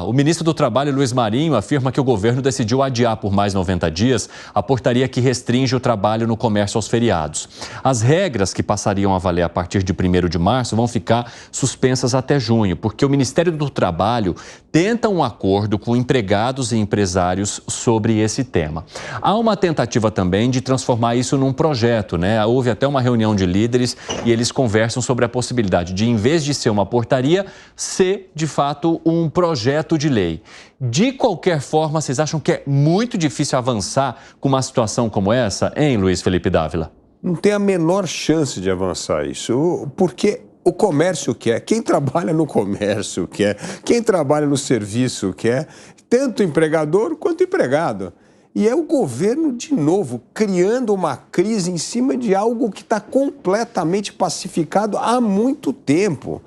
O ministro do Trabalho, Luiz Marinho, afirma que o governo decidiu adiar por mais 90 dias a portaria que restringe o trabalho no comércio aos feriados. As regras que passariam a valer a partir de 1º de março vão ficar suspensas até junho, porque o Ministério do Trabalho tenta um acordo com empregados e empresários sobre esse tema. Há uma tentativa também de transformar isso num projeto, né? Houve até uma reunião de líderes e eles conversam sobre a possibilidade de, em vez de ser uma portaria, ser, de fato, um projeto de lei. De qualquer forma, vocês acham que é muito difícil avançar com uma situação como essa, hein, Luiz Felipe Dávila? Não tem a menor chance de avançar isso, porque o comércio quer, quem trabalha no comércio quer, quem trabalha no serviço quer, tanto empregador quanto empregado. E é o governo, de novo, criando uma crise em cima de algo que está completamente pacificado há muito tempo.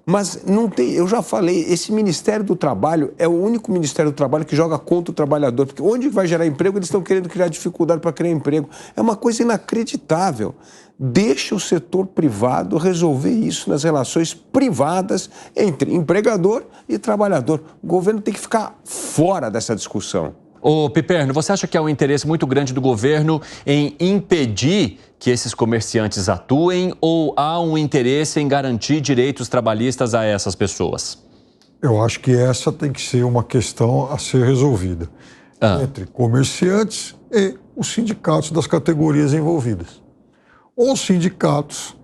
Mas não tem, eu já falei, esse Ministério do Trabalho é o único Ministério do Trabalho que joga contra o trabalhador, porque onde vai gerar emprego, eles estão querendo criar dificuldade para criar emprego. É uma coisa inacreditável. Deixa o setor privado resolver isso nas relações privadas entre empregador e trabalhador. O governo tem que ficar fora dessa discussão. Ô, Piperno, você acha que há um interesse muito grande do governo em impedir que esses comerciantes atuem ou há um interesse em garantir direitos trabalhistas a essas pessoas? Eu acho que essa tem que ser uma questão a ser resolvida entre comerciantes e os sindicatos das categorias envolvidas. Os sindicatos,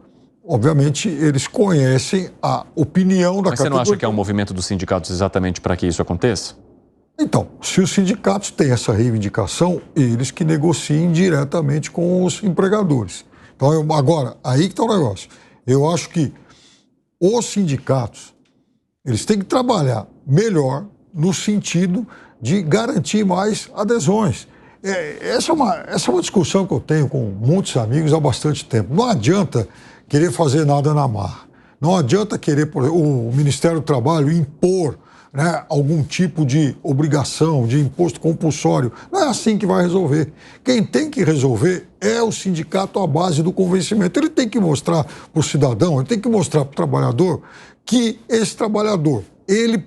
obviamente, eles conhecem a opinião da categoria. Mas você não acha que é um movimento dos sindicatos exatamente para que isso aconteça? Então, se os sindicatos têm essa reivindicação, eles que negociem diretamente com os empregadores. Então, agora, aí que está o negócio. Eu acho que os sindicatos, eles têm que trabalhar melhor no sentido de garantir mais adesões. Essa é uma discussão que eu tenho com muitos amigos há bastante tempo. Não adianta querer fazer nada na marra. Não adianta querer, por exemplo, o Ministério do Trabalho impor, né, algum tipo de obrigação, de imposto compulsório. Não é assim que vai resolver. Quem tem que resolver é o sindicato à base do convencimento. Ele tem que mostrar para o cidadão, ele tem que mostrar para o trabalhador que esse trabalhador, ele,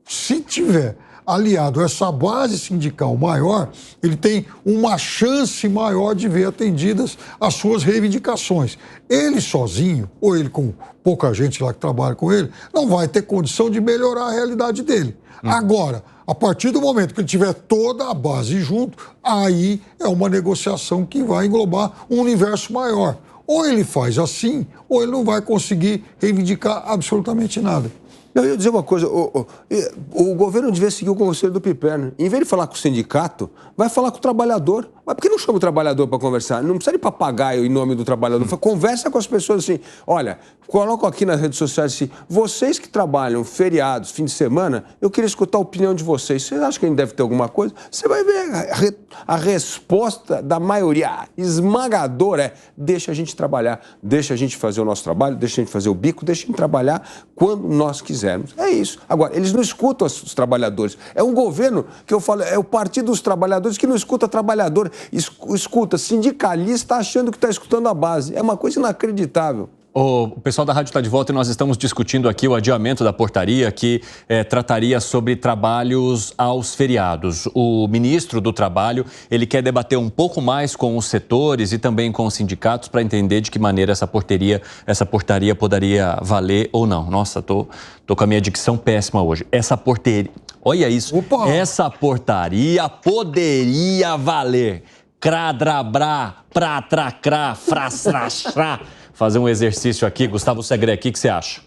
se tiver aliado a essa base sindical maior, ele tem uma chance maior de ver atendidas as suas reivindicações. Ele sozinho, ou ele com pouca gente lá que trabalha com ele, não vai ter condição de melhorar a realidade dele. Agora, a partir do momento que ele tiver toda a base junto, aí é uma negociação que vai englobar um universo maior. Ou ele faz assim, ou ele não vai conseguir reivindicar absolutamente nada. Eu ia dizer uma coisa, o governo devia seguir o conselho do Piperno. Em vez de falar com o sindicato, vai falar com o trabalhador. Mas por que não chama o trabalhador para conversar? Não precisa de papagaio em nome do trabalhador. Conversa com as pessoas assim, olha, coloco aqui nas redes sociais assim, vocês que trabalham feriados, fim de semana, eu queria escutar a opinião de vocês. Vocês acham que a gente deve ter alguma coisa? Você vai ver a resposta da maioria esmagadora é, deixa a gente trabalhar, deixa a gente fazer o nosso trabalho, deixa a gente fazer o bico, deixa a gente trabalhar quando nós quisermos. É isso. Agora, eles não escutam os trabalhadores. É um governo que eu falo, é o Partido dos Trabalhadores que não escuta trabalhador, escuta sindicalista achando que está escutando a base. É uma coisa inacreditável. O pessoal da rádio está de volta e nós estamos discutindo aqui o adiamento da portaria que trataria sobre trabalhos aos feriados. O ministro do Trabalho, ele quer debater um pouco mais com os setores e também com os sindicatos para entender de que maneira essa portaria poderia valer ou não. Nossa, tô com a minha dicção péssima hoje. Essa portaria, olha isso, essa portaria poderia valer. Cradrabrá, pratracrá, frasrachá. Fazer um exercício aqui. Gustavo Segre, o que você acha?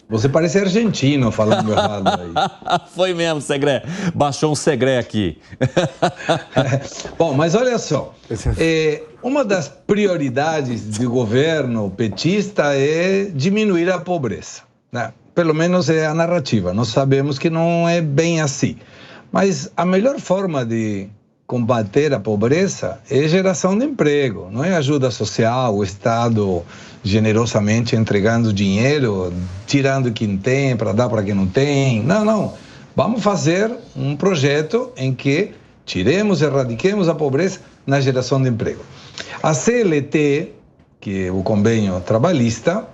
Você parece argentino falando errado aí. Foi mesmo, Segre. Baixou um Segre aqui. Bom, mas olha só. Uma das prioridades do governo petista é diminuir a pobreza, né? Pelo menos é a narrativa. Nós sabemos que não é bem assim. Mas a melhor forma de combater a pobreza é geração de emprego, não é ajuda social, o Estado generosamente entregando dinheiro, tirando quem tem para dar para quem não tem. Não. Vamos fazer um projeto em que erradiquemos a pobreza na geração de emprego. A CLT, que é o convênio trabalhista,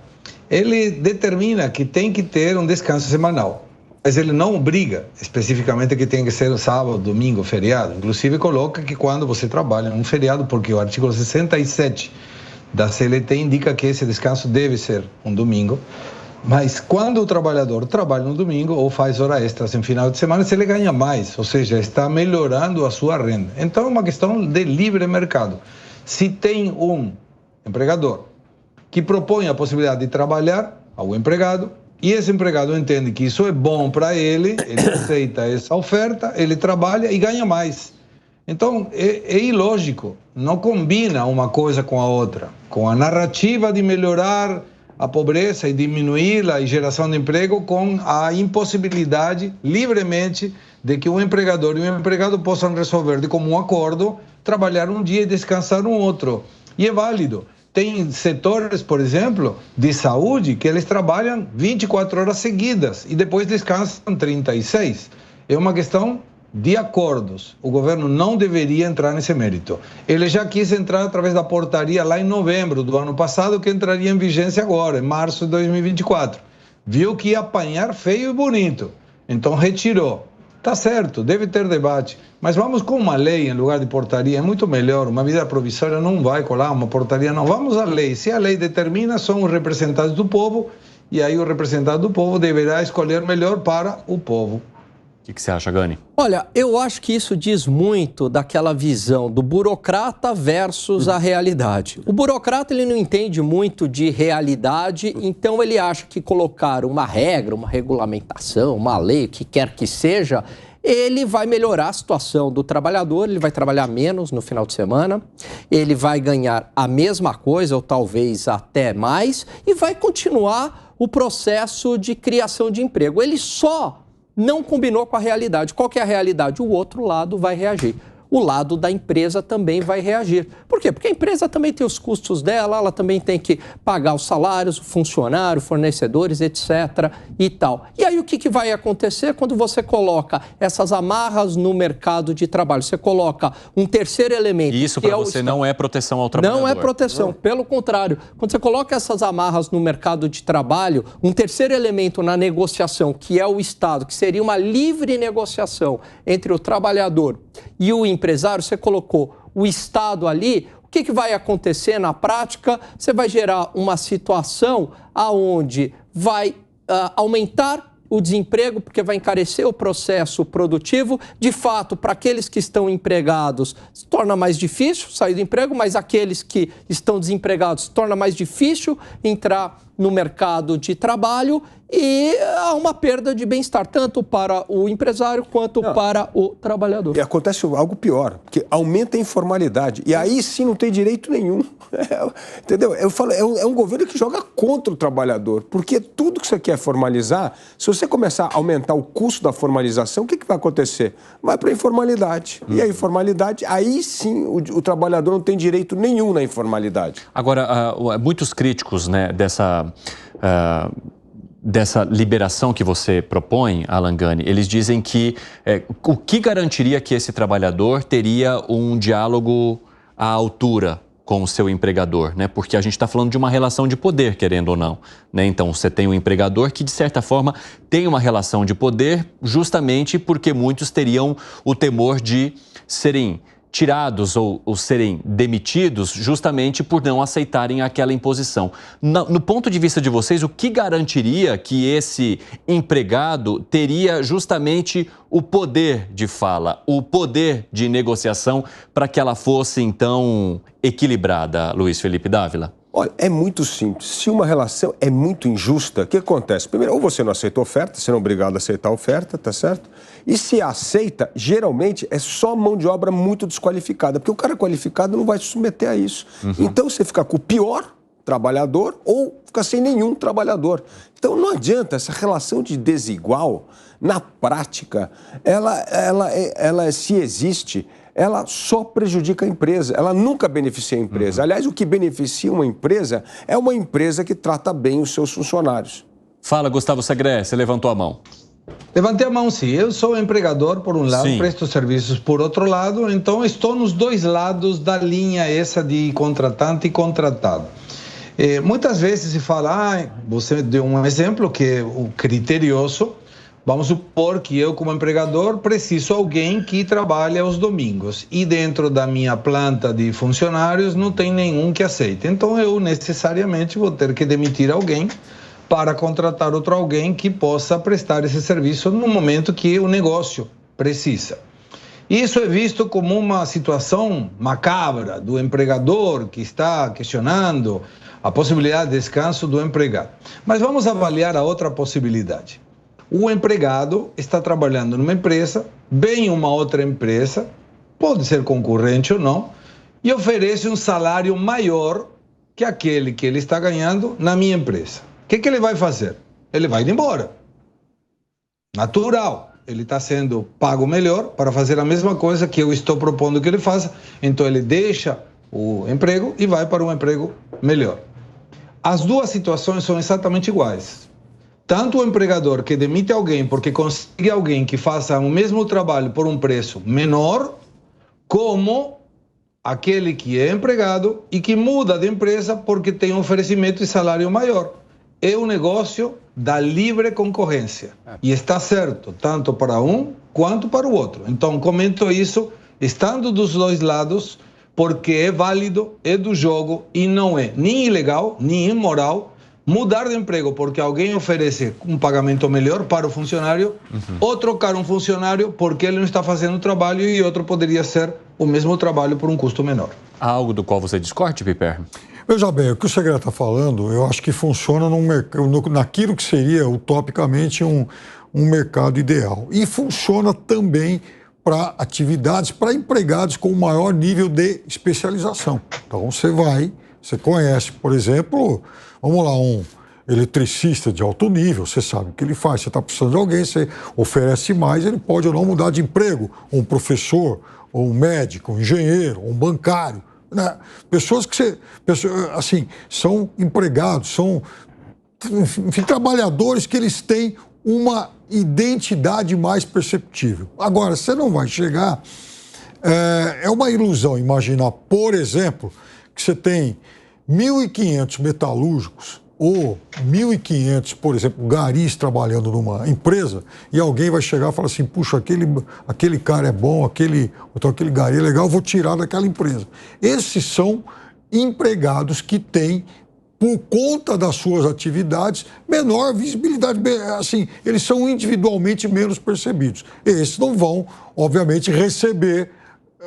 ele determina que tem que ter um descanso semanal. mas ele não obriga especificamente que tem que ser sábado, domingo, feriado. Inclusive coloca que quando você trabalha num feriado, porque o artigo 67 da CLT indica que esse descanso deve ser um domingo, mas quando o trabalhador trabalha no domingo ou faz hora extras em final de semana, ele ganha mais, ou seja, está melhorando a sua renda. Então é uma questão de livre mercado. Se tem um empregador que propõe a possibilidade de trabalhar ao empregado, e esse empregado entende que isso é bom para ele aceita essa oferta, ele trabalha e ganha mais. Então, é ilógico, não combina uma coisa com a outra. Com a narrativa de melhorar a pobreza e diminuí-la e geração de emprego, com a impossibilidade, livremente, de que um empregador e um empregado possam resolver de comum acordo, trabalhar um dia e descansar um outro. E é válido. Tem setores, por exemplo, de saúde, que eles trabalham 24 horas seguidas e depois descansam 36. É uma questão de acordos. O governo não deveria entrar nesse mérito. Ele já quis entrar através da portaria lá em novembro do ano passado, que entraria em vigência agora, em março de 2024. Viu que ia apanhar feio e bonito, então retirou. Tá certo, deve ter debate, mas vamos com uma lei em lugar de portaria, é muito melhor. Uma medida provisória não vai colar, uma portaria não. Vamos à lei. Se a lei determina, são os representantes do povo, e aí o representante do povo deverá escolher melhor para o povo. O que você acha, Gani? Olha, eu acho que isso diz muito daquela visão do burocrata versus a realidade. O burocrata, ele não entende muito de realidade, então ele acha que colocar uma regra, uma regulamentação, uma lei, o que quer que seja, ele vai melhorar a situação do trabalhador, ele vai trabalhar menos no final de semana, ele vai ganhar a mesma coisa ou talvez até mais e vai continuar o processo de criação de emprego. Ele só não combinou com a realidade. Qual que é a realidade? O outro lado vai reagir. O lado da empresa também vai reagir. Por quê? Porque a empresa também tem os custos dela, ela também tem que pagar os salários, o funcionário, fornecedores, etc. e tal. E aí o que vai acontecer quando você coloca essas amarras no mercado de trabalho? Você coloca um terceiro elemento. E isso para você não é proteção ao trabalhador? Não é proteção, pelo contrário. Quando você coloca essas amarras no mercado de trabalho, um terceiro elemento na negociação, que é o Estado, que seria uma livre negociação entre o trabalhador e o empresário, você colocou o Estado ali, o que vai acontecer na prática? Você vai gerar uma situação onde vai aumentar o desemprego, porque vai encarecer o processo produtivo. De fato, para aqueles que estão empregados, se torna mais difícil sair do emprego, mas aqueles que estão desempregados, se torna mais difícil entrar no mercado de trabalho e há uma perda de bem-estar, tanto para o empresário quanto para o trabalhador. E acontece algo pior, porque aumenta a informalidade. E aí sim não tem direito nenhum. Entendeu? Eu falo, é um governo que joga contra o trabalhador, porque tudo que você quer formalizar, se você começar a aumentar o custo da formalização, o que vai acontecer? Vai para a informalidade. E a informalidade, aí sim o trabalhador não tem direito nenhum na informalidade. Agora, muitos críticos, né, dessa liberação que você propõe, Alan Gani, eles dizem que o que garantiria que esse trabalhador teria um diálogo à altura com o seu empregador, né? Porque a gente está falando de uma relação de poder, querendo ou não, né? Então, você tem um empregador que, de certa forma, tem uma relação de poder justamente porque muitos teriam o temor de serem tirados ou serem demitidos justamente por não aceitarem aquela imposição. No ponto de vista de vocês, o que garantiria que esse empregado teria justamente o poder de fala, o poder de negociação para que ela fosse, então, equilibrada, Luiz Felipe Dávila? Olha, é muito simples. Se uma relação é muito injusta, o que acontece? Primeiro, ou você não aceita a oferta, você não é obrigado a aceitar a oferta, tá certo? E se aceita, geralmente é só mão de obra muito desqualificada, porque o cara qualificado não vai se submeter a isso. Então você fica com o pior trabalhador ou fica sem nenhum trabalhador. Então não adianta, essa relação de desigual, na prática, ela se existe, ela só prejudica a empresa, ela nunca beneficia a empresa. Aliás, o que beneficia uma empresa é uma empresa que trata bem os seus funcionários. Fala, Gustavo Segré, você levantou a mão. Levantei a mão, sim. Eu sou empregador, por um lado, presto serviços por outro lado, então estou nos dois lados da linha essa de contratante e contratado. Muitas vezes se fala, você deu um exemplo que é o criterioso, Vamos supor que eu, como empregador, preciso de alguém que trabalhe aos domingos e dentro da minha planta de funcionários não tem nenhum que aceite. Então eu necessariamente vou ter que demitir alguém para contratar outro alguém que possa prestar esse serviço no momento que o negócio precisa. Isso é visto como uma situação macabra do empregador que está questionando a possibilidade de descanso do empregado. Mas vamos avaliar a outra possibilidade. O empregado está trabalhando numa empresa, vem uma outra empresa, pode ser concorrente ou não, e oferece um salário maior que aquele que ele está ganhando na minha empresa. O que ele vai fazer? Ele vai embora. Natural. Ele está sendo pago melhor para fazer a mesma coisa que eu estou propondo que ele faça, então ele deixa o emprego e vai para um emprego melhor. As duas situações são exatamente iguais. Tanto o empregador que demite alguém porque consegue alguém que faça o mesmo trabalho por um preço menor, como aquele que é empregado e que muda de empresa porque tem um oferecimento de salário maior. É um negócio da livre concorrência. E está certo, tanto para um quanto para o outro. Então, comento isso estando dos dois lados, porque é válido, é do jogo e não é nem ilegal, nem imoral mudar de emprego porque alguém oferece um pagamento melhor para o funcionário ou trocar um funcionário porque ele não está fazendo o trabalho e outro poderia ser o mesmo trabalho por um custo menor. Há algo do qual você discorde, Piper? Veja bem, o que o Segré está falando, eu acho que funciona naquilo que seria, utopicamente, um mercado ideal. E funciona também para atividades, para empregados com maior nível de especialização. Então, você conhece, por exemplo, vamos lá, um eletricista de alto nível, você sabe o que ele faz, você está precisando de alguém, você oferece mais, ele pode ou não mudar de emprego, um professor, ou um médico, um engenheiro, um bancário. Né? Pessoas que assim, são empregados, são, enfim, trabalhadores que eles têm uma identidade mais perceptível. Agora, você não vai chegar... É uma ilusão imaginar, por exemplo, que você tem 1.500 metalúrgicos ou 1.500, por exemplo, garis trabalhando numa empresa e alguém vai chegar e falar assim, puxa, aquele cara é bom, aquele gari é legal, eu vou tirar daquela empresa. Esses são empregados que têm, por conta das suas atividades, menor visibilidade, assim, eles são individualmente menos percebidos. Esses não vão, obviamente, receber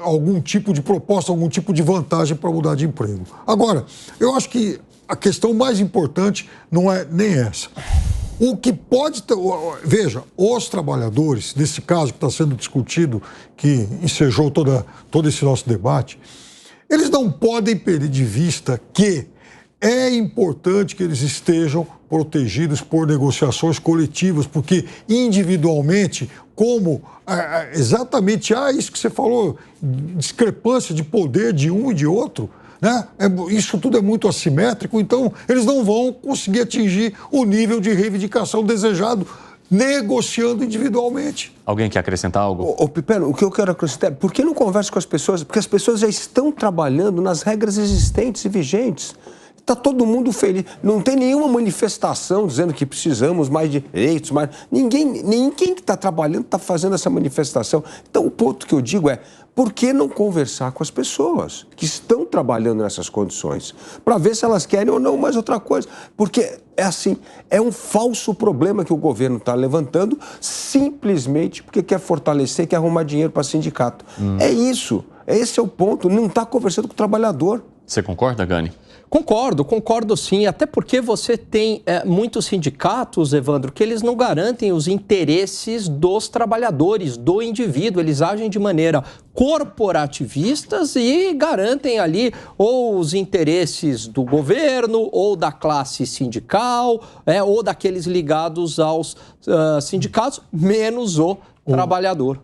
algum tipo de proposta, algum tipo de vantagem para mudar de emprego. Agora, eu acho que a questão mais importante não é nem essa. O que pode ter... Veja, os trabalhadores, nesse caso que está sendo discutido, que ensejou todo esse nosso debate, eles não podem perder de vista que é importante que eles estejam protegidos por negociações coletivas, porque individualmente, como exatamente isso que você falou, discrepância de poder de um e de outro, né? Isso tudo é muito assimétrico, então eles não vão conseguir atingir o nível de reivindicação desejado negociando individualmente. Alguém quer acrescentar algo? Ô, Piper, o que eu quero acrescentar é, por que não conversa com as pessoas? Porque as pessoas já estão trabalhando nas regras existentes e vigentes. Está todo mundo feliz. Não tem nenhuma manifestação dizendo que precisamos mais direitos, mais... Ninguém que está trabalhando está fazendo essa manifestação. Então, o ponto que eu digo é, por que não conversar com as pessoas que estão trabalhando nessas condições? Para ver se elas querem ou não mais outra coisa. Porque é assim, é um falso problema que o governo está levantando simplesmente porque quer fortalecer, quer arrumar dinheiro para sindicato. É isso. Esse é o ponto. Não está conversando com o trabalhador. Você concorda, Gani? Concordo sim, até porque você tem muitos sindicatos, Evandro, que eles não garantem os interesses dos trabalhadores, do indivíduo, eles agem de maneira corporativistas e garantem ali ou os interesses do governo, ou da classe sindical, ou daqueles ligados aos sindicatos, menos o trabalhador.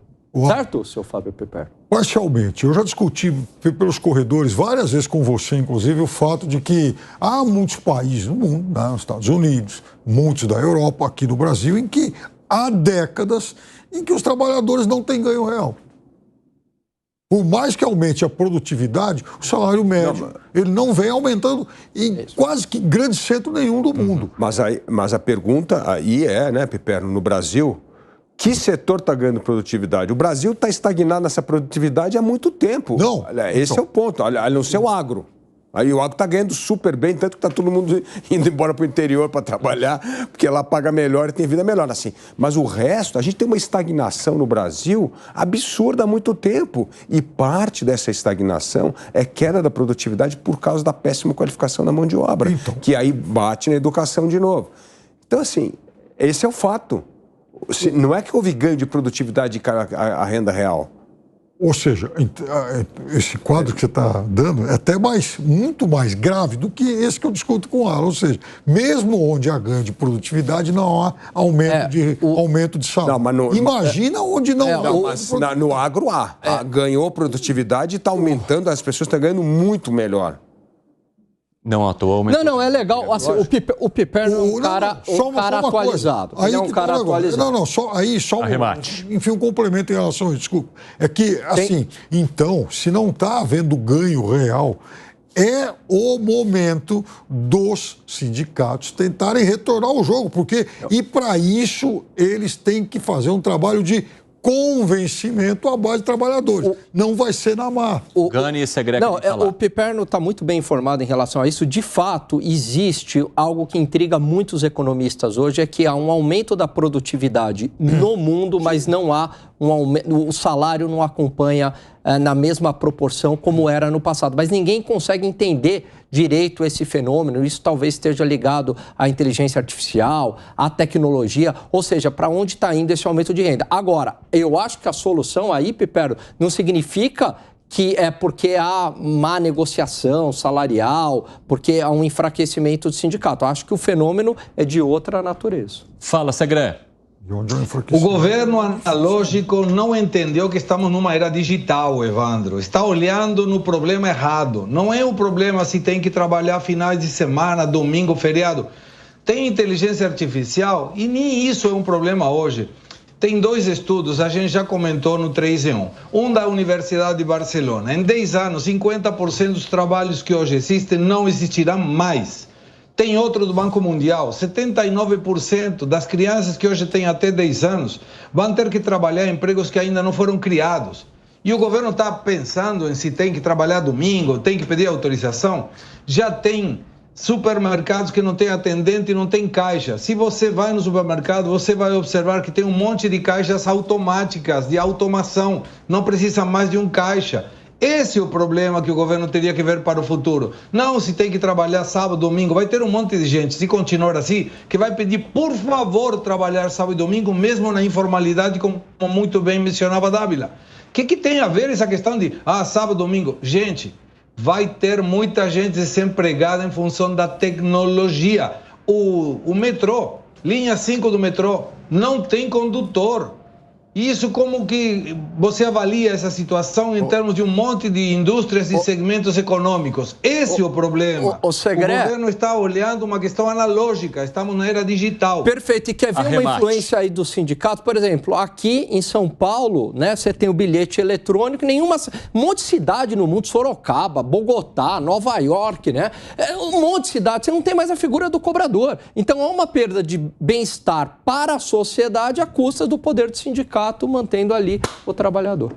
Certo, seu Fábio Piper? Parcialmente. Eu já discuti pelos corredores várias vezes com você, inclusive, o fato de que há muitos países no mundo, né, nos Estados Unidos, muitos da Europa, aqui no Brasil, em que há décadas em que os trabalhadores não têm ganho real. Por mais que aumente a produtividade, o salário médio, ele não vem aumentando em quase que grande centro nenhum do mundo. Mas a pergunta aí é, né, Piper, no Brasil... Que setor está ganhando produtividade? O Brasil está estagnado nessa produtividade há muito tempo. Não. Olha, esse é o ponto. Olha, no seu agro. Aí o agro está ganhando super bem, tanto que está todo mundo indo embora para o interior para trabalhar, porque lá paga melhor e tem vida melhor. Assim. Mas o resto, a gente tem uma estagnação no Brasil absurda há muito tempo. E parte dessa estagnação é queda da produtividade por causa da péssima qualificação da mão de obra, que aí bate na educação de novo. Então, assim, esse é o fato. Não é que houve ganho de produtividade a renda real. Ou seja, esse quadro que você está dando é até muito mais grave do que esse que eu discuto com o Alan. Ou seja, mesmo onde há ganho de produtividade, não há aumento de salário. Imagina onde não há. Mas no agro há. Ganhou produtividade e está aumentando, as pessoas estão ganhando muito melhor. Não à toa aumentou. Não, é legal. Assim, o Piperno é um cara atualizado. Ele é um cara atualizado. Só arremate. Enfim, um complemento em relação a isso, desculpa. É que, assim, então, se não está havendo ganho real, é o momento dos sindicatos tentarem retornar ao jogo, e para isso eles têm que fazer um trabalho de convencimento à base de trabalhadores. Não vai ser na má. Gani e Segrega. Não, o Piperno está muito bem informado em relação a isso. De fato, existe algo que intriga muitos economistas hoje, é que há um aumento da produtividade no mundo, mas não há um aumento, o salário não acompanha na mesma proporção como era no passado. Mas ninguém consegue entender direito esse fenômeno. Isso talvez esteja ligado à inteligência artificial, à tecnologia, ou seja, para onde está indo esse aumento de renda. Agora, eu acho que a solução aí, Piperno, não significa que é porque há má negociação salarial, porque há um enfraquecimento do sindicato. Eu acho que o fenômeno é de outra natureza. Fala, Segré. O governo analógico não entendeu que estamos numa era digital, Evandro. Está olhando no problema errado. Não é o problema se tem que trabalhar finais de semana, domingo, feriado. Tem inteligência artificial e nem isso é um problema hoje. Tem 2 estudos, a gente já comentou no 3 em 1. Um da Universidade de Barcelona. Em 10 anos, 50% dos trabalhos que hoje existem não existirão mais. Tem outro do Banco Mundial, 79% das crianças que hoje têm até 10 anos vão ter que trabalhar em empregos que ainda não foram criados. E o governo está pensando em se tem que trabalhar domingo, tem que pedir autorização. Já tem supermercados que não tem atendente e não tem caixa. Se você vai no supermercado, você vai observar que tem um monte de caixas automáticas, de automação. Não precisa mais de um caixa. Esse é o problema que o governo teria que ver para o futuro. Não se tem que trabalhar sábado, domingo. Vai ter um monte de gente, se continuar assim, que vai pedir, por favor, trabalhar sábado e domingo, mesmo na informalidade, como muito bem mencionava Dávila. O que tem a ver essa questão de, sábado, domingo? Gente, vai ter muita gente desempregada em função da tecnologia. O metrô, linha 5 do metrô, não tem condutor. Isso como que você avalia essa situação em termos de um monte de indústrias e segmentos econômicos? Esse é o problema. O governo está olhando uma questão analógica, estamos na era digital. Perfeito, e quer ver uma influência aí do sindicato? Por exemplo, aqui em São Paulo, né, você tem o bilhete eletrônico, um monte de cidade no mundo, Sorocaba, Bogotá, Nova York, né? Um monte de cidade, você não tem mais a figura do cobrador. Então há uma perda de bem-estar para a sociedade à custa do poder do sindicato, mantendo ali o trabalhador.